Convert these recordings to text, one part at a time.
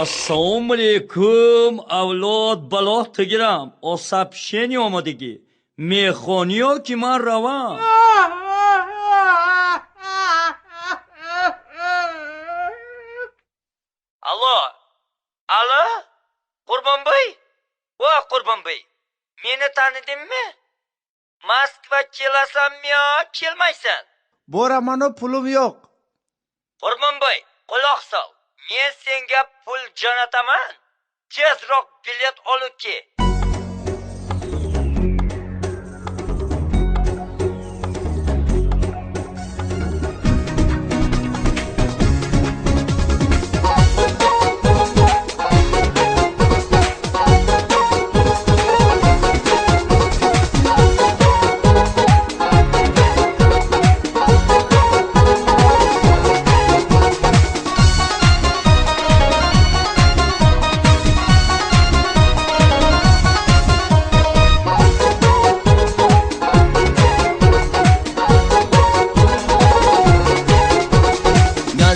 Assalomu alaykum avlod balot tegiram. O сообщение omadagi. Mehoni yoki men ravan? Allo. Alo? Qurbonboy? Voy Qurbonboy. Meni tanidingmi? Moskva kelasanmi yo, kelmaysan? Boramanu pulim yo'q. Qurbonboy, quloq sol. Men senga pul jo'nataman. Tezroq bilet olib kel.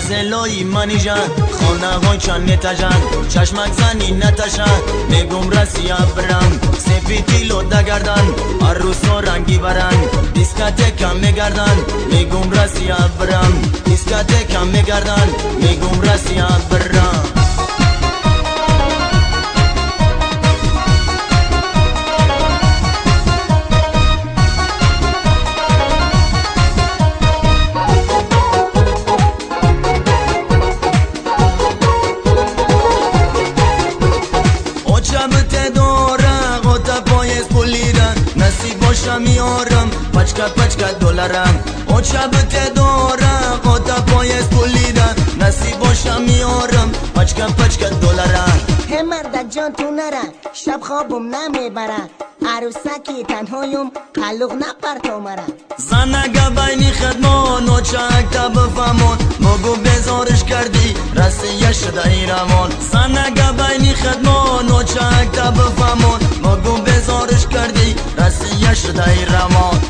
زلایی منی جان خانه های چند نتاجان چشمک زنی نتاشان میگم رسی برم سپیدی لوده گردن عروس و رنگی برن دیسکاتکم میگردن میگم رسی برم دیسکاتکم میگردن میگم رسی برم میارم پچکا دلارم اون شب دارم خدا پایست پولیدم نصیب باشم میارم پچکا دلارم هم مرد جان تو نرن شب خوابم نمیبرن عروسکی تنهایم قلوق نپر تو مرن زنگا بینی خدمان و چک تا بفهمون مگو بزارش کردی رسیه شده ایرمان زنگا بینی خدمان و چک تا بفهمون مگو بزارش کردی رسیه شده ایرمان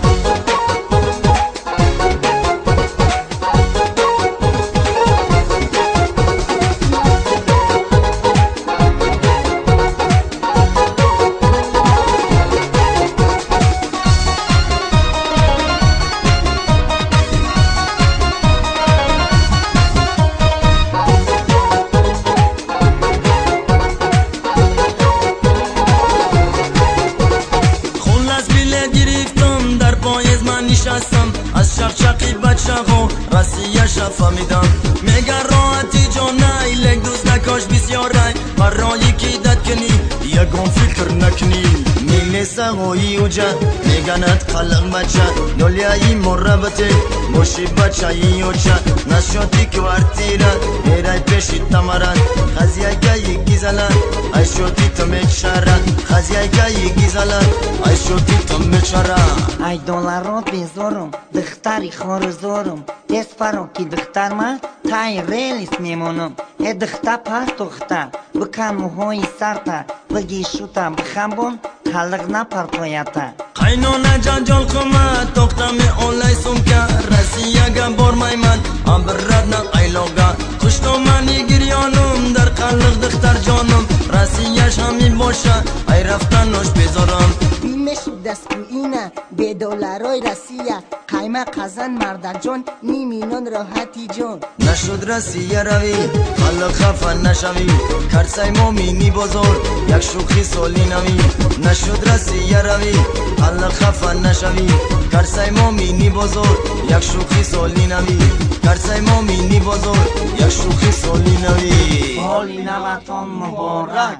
از شقشقی بچه ها رسیه فهمیدم میگه راحتی جانه ایلک دوست نکاش بسیاره برای کی داد کنی یکم فکر نکنی میلیسه هایی اوجه میگند خلق بچه دولیایی مربطه موشی بچه ای اوچه نشاتی کوارتیره میرای پیشی تمرن خزیه گایی گیزلن ای شوتی تو میکشره خزیه گایی گیزلن ای شوتی تو میکشره ای دولارات بیزارم دختری خارزارم دست فرا که دختر من تای ریلیس میمونم ای دختر پر دختر بکن موهای سرتا بگی شوتا بخمبون خلق نپر پایتا قینونه جان خمه دختم اولای سمکه رسیه گم بارمای من هم برد ایلوگا کشتو منی گریانم در قلق دختر جانم رسیهش همین باشه ای رفتنش بذارم بیمش دست اینه به دلارای رسیه قیمه قزن مرد جان نیمینان راحتی جان نشد رسیه روی خلق خفه نشوی کرسای مومینی بزرگ یک شوخی سالی نوی نشد رسیه روی خلق خفه نشوی کرسای مومینی بزرگ یک شوخی سالی نوی کرسای مومینی بزرگ یک شوخی سالی نوی سالی نوتان مبارک